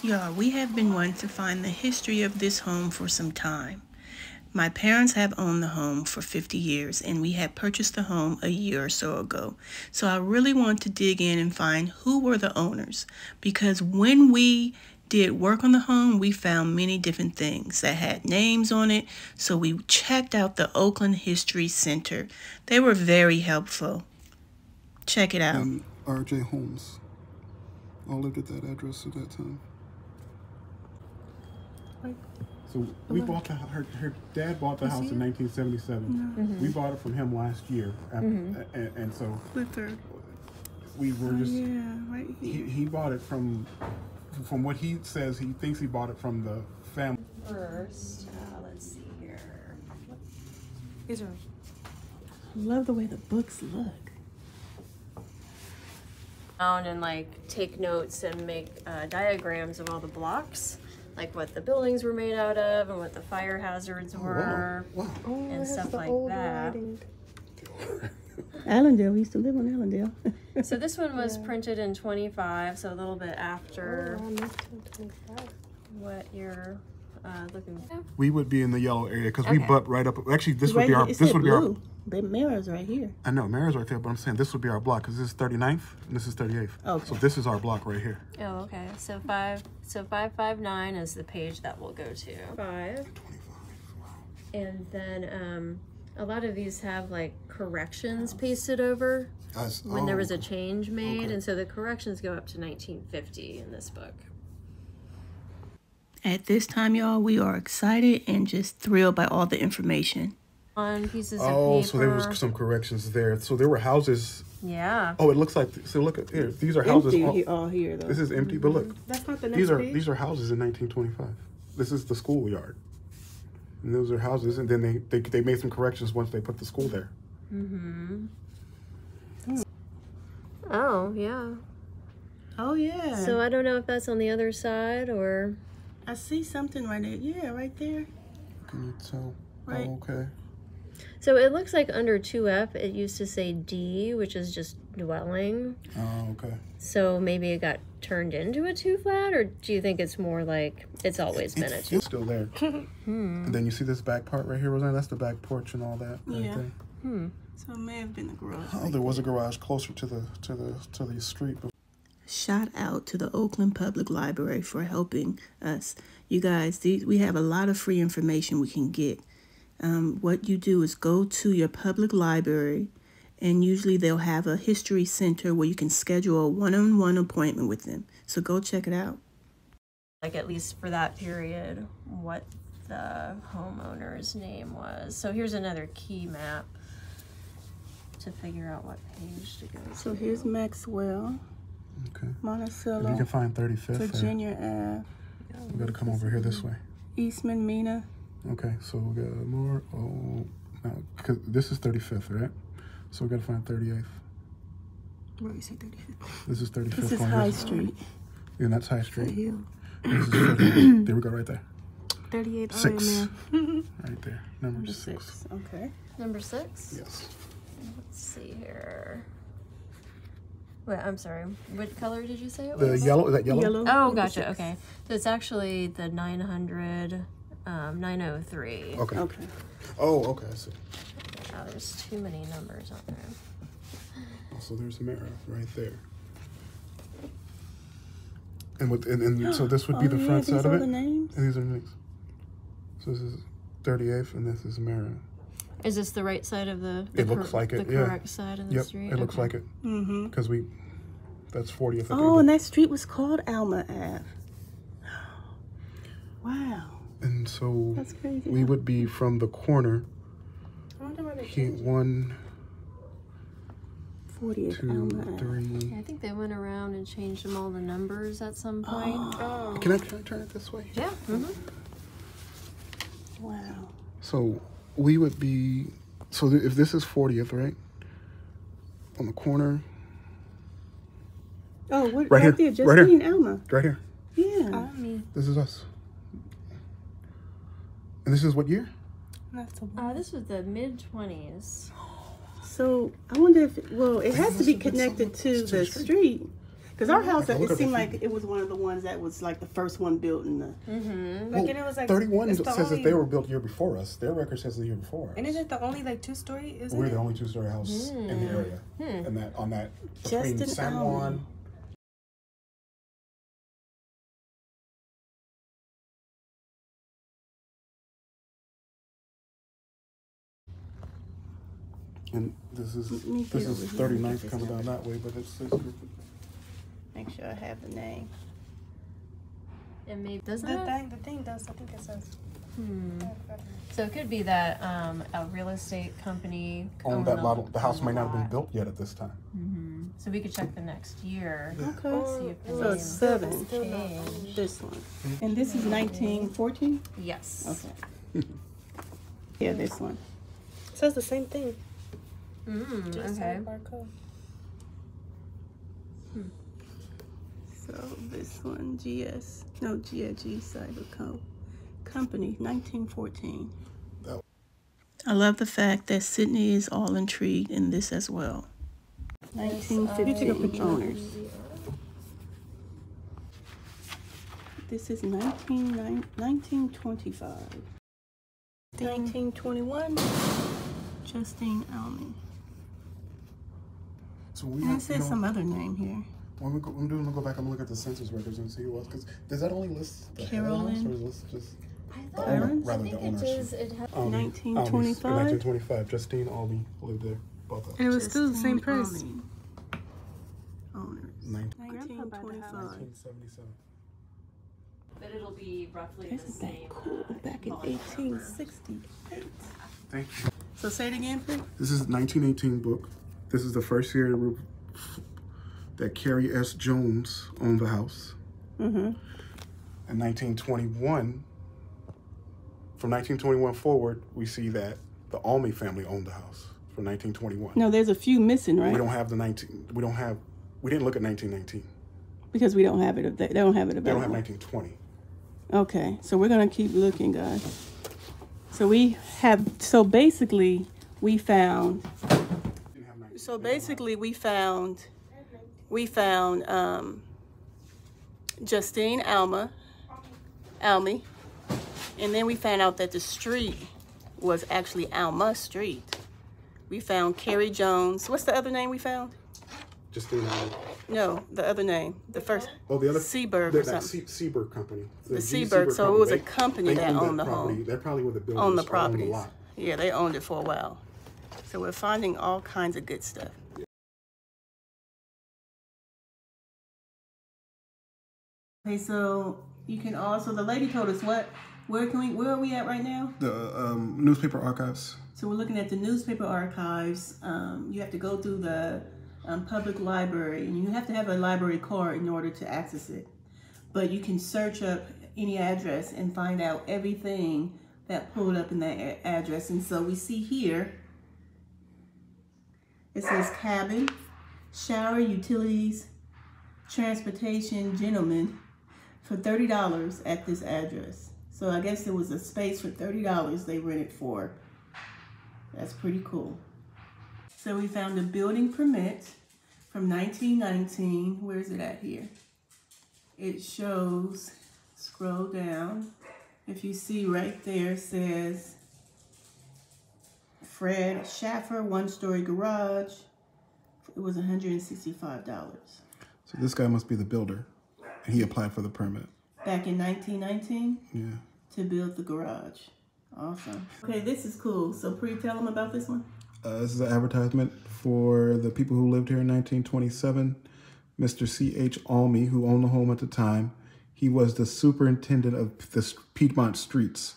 Y'all, we have been wanting to find the history of this home for some time. My parents have owned the home for 50 years, and we had purchased the home a year or so ago. So I really want to dig in and find who were the owners, because when we did work on the home, we found many different things that had names on it. So we checked out the Oakland History Center. They were very helpful. Check it out. And R.J. Holmes all lived at that address at that time. So we bought the her dad bought the house in 1977. We bought it from him last year, and so we were just right here. he bought it from what he says, he thinks he bought it from the family. First, let's see here. I love the way the books look. And like take notes and make diagrams of all the blocks, like what the buildings were made out of and what the fire hazards were, and stuff like that. Allendale, we used to live on Allendale. So this one was printed in 25, so a little bit after what you're looking for. We would be in the yellow area because we butt right up. Actually, this would be our. This would be our. The Mara's right here. I know Mara's right there, but I'm saying this would be our block because this is 39th and this is 38th. Okay. So this is our block right here. Oh, okay. So 559 is the page that we'll go to. 5. And then a lot of these have like corrections pasted over when there was a change made, and so the corrections go up to 1950 in this book. At this time, y'all, we are excited and just thrilled by all the information. On pieces of Oh, paper. so there was some corrections there. So there were houses. Yeah. Oh, it looks like. So look at here. These are houses. All here though. This is empty, but look. That's not the next page. These are houses in 1925. This is the schoolyard, and those are houses. And then they made some corrections once they put the school there. Oh yeah. Oh yeah. So I don't know if that's on the other side or. I see something right there. Yeah, right there. Can you tell? Right. Oh, okay. So it looks like under 2F it used to say D, which is just dwelling. Oh, okay. So maybe it got turned into a 2-flat, or do you think it's more like it's always been a 2? It's still there. And then you see this back part right here, Rosanna? That's the back porch and all that. Yeah. Right there. So it may have been the garage. Oh, there was a garage closer to the street. Shout out to the Oakland Public Library for helping us. You guys, we have a lot of free information we can get. What you do is go to your public library, and usually they'll have a history center where you can schedule a one-on-one appointment with them. So go check it out. Like at least for that period, what the homeowner's name was. So here's another key map to figure out what page to go to. So here's Maxwell. Okay. Monticello. If you can find 35th. Virginia Ave. We got to come over here this way. Eastman, Mina. Okay, so we got more. Oh, no, cause this is 35th, right? So we got to find 38th. Where you say 35th? This is 35th. This is High Street. Yeah, that's High Street. Hill. This is 38th. There we go, right there. 38. 6. Right there. Number 6. Okay. Number 6? Yes. Let's see here. Wait, I'm sorry. What color did you say it The was? yellow, is that yellow? Yellow. Oh, gotcha. Okay. So it's actually the 900, 903. Okay. Okay. Oh, okay, I see. Oh, there's too many numbers on there. So there's Mara right there. And so this would be the front side of it. These are the names? And these are the names. So this is 38th, and this is Mara. Is this the right side of the It looks like it, the yeah. correct side of the Yep, street? it looks like it. Because that's 40th. At the Oh, end. and that street was called Alma Ave. Wow. And so That's crazy. we would be from the corner. I wonder why they 1, 40th 2, Alma Ave. 3. I think they went around and changed them all the numbers at some point. Oh. Can I turn it this way? Yeah. Wow. So we would be, so if this is 40th, right? On the corner. Oh, what? Right here. There, Justine Right here. Alma. Right here. Yeah. This is us. And this is what year? That's a This was the mid-20s. So I wonder if, well, it has to be connected to the street. Because our house, it seemed like it was one of the ones that was like the first one built in the... Well, it was like 31 says that they were built year before us. Their record says the year before us. And isn't it the only like 2-story? We're the only 2-story house in the area. And that on that between San Juan. And this is 39th coming down that way, but it says... Make sure I have the name. And maybe doesn't the thing does. I think it says. So it could be that a real estate company owned that model. The house might not have been built yet at this time. So we could check the next year. Okay. See if the So name it's 7. changed. This one. And this is 1914? Yes. Okay. Yeah, this one. It says the same thing. Okay. So this one, G Cyber Company, 1914. I love the fact that Sydney is all intrigued in this as well. 1915 owners. This is 1925. 1921, Justine Almy. So we and it says some other name here. When we go back and look at the census records and see who else, because does that only list the Carolyn? or is this just I the owner, rather the owners? It has 1925. 1925. Justine Almy lived there. Bought that. And it was still the same price. Owners. 1925. 1977. But it'll be roughly Isn't the same. that cool? Back in 1868. Thank you. So say it again, please. This is a 1918 book. This is the first year that Carrie S. Jones owned the house. In 1921, from 1921 forward, we see that the Almy family owned the house from 1921. No, there's a few missing, right? We don't have we didn't look at 1919. Because we don't have it. They don't have it available. They don't have 1920. Okay, so we're gonna keep looking, guys. So basically we found. So basically we found Justine Almy, and then we found out that the street was actually Alma Street. We found Carrie Jones. What's the other name we found? Justine Almy. No, the other name. The first. Oh, the other. Seaberg or something. Seaberg Company. The Seaberg. So it was a company that owned the home. They probably were the builders. Owned the properties. Owned the lot. Yeah, they owned it for a while. So we're finding all kinds of good stuff. Okay, so you can also, the lady told us where are we at right now? The newspaper archives. So we're looking at the newspaper archives. You have to go through the public library, and you have to have a library card in order to access it. But you can search up any address and find out everything that pulled up in that address. And so we see here, it says cabin, shower, utilities, transportation, gentlemen, for $30 at this address. So I guess it was a space for $30 they rented for. That's pretty cool. So we found a building permit from 1919. Where is it at here? It shows, scroll down. If you see right there, it says Fred Schaffer, 1-story garage. It was $165. So this guy must be the builder, and he applied for the permit. Back in 1919? Yeah. To build the garage. Awesome. Okay, this is cool. So Pri, tell them about this one. This is an advertisement for the people who lived here in 1927. Mr. C.H. Almy, who owned the home at the time, he was the superintendent of the Piedmont streets.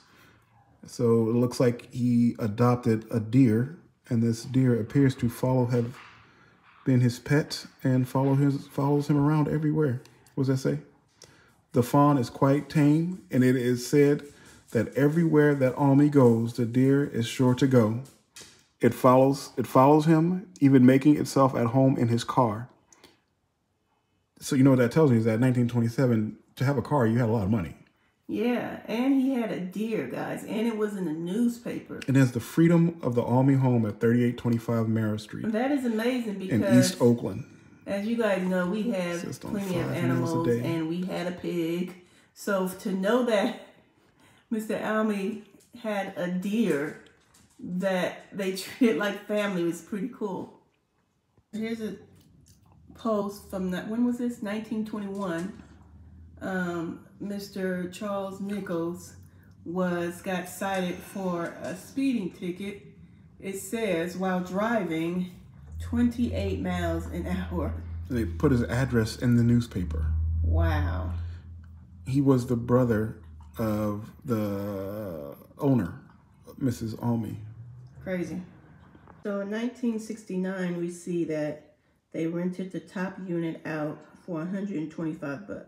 So it looks like he adopted a deer, and this deer appears to have been his pet and follows him around everywhere. What does that say? The fawn is quite tame, and it is said that everywhere that Almy goes, the deer is sure to go. It follows him, even making itself at home in his car. So you know what that tells me is that 1927, to have a car, you had a lot of money. Yeah, and he had a deer, guys, and it was in the newspaper. It has the freedom of the Almy home at 3825 Merrill Street. That is amazing because... in East Oakland. As you guys know, we have Just on plenty of 5 meals a animals, day. and we had a pig. So to know that Mr. Almy had a deer that they treated like family was pretty cool. Here's a post from that. When was this? 1921. Mr. Charles Nichols got cited for a speeding ticket. It says while driving 28 miles an hour. They put his address in the newspaper. Wow. He was the brother of the owner, Mrs. Almy. Crazy. So in 1969, we see that they rented the top unit out for $125.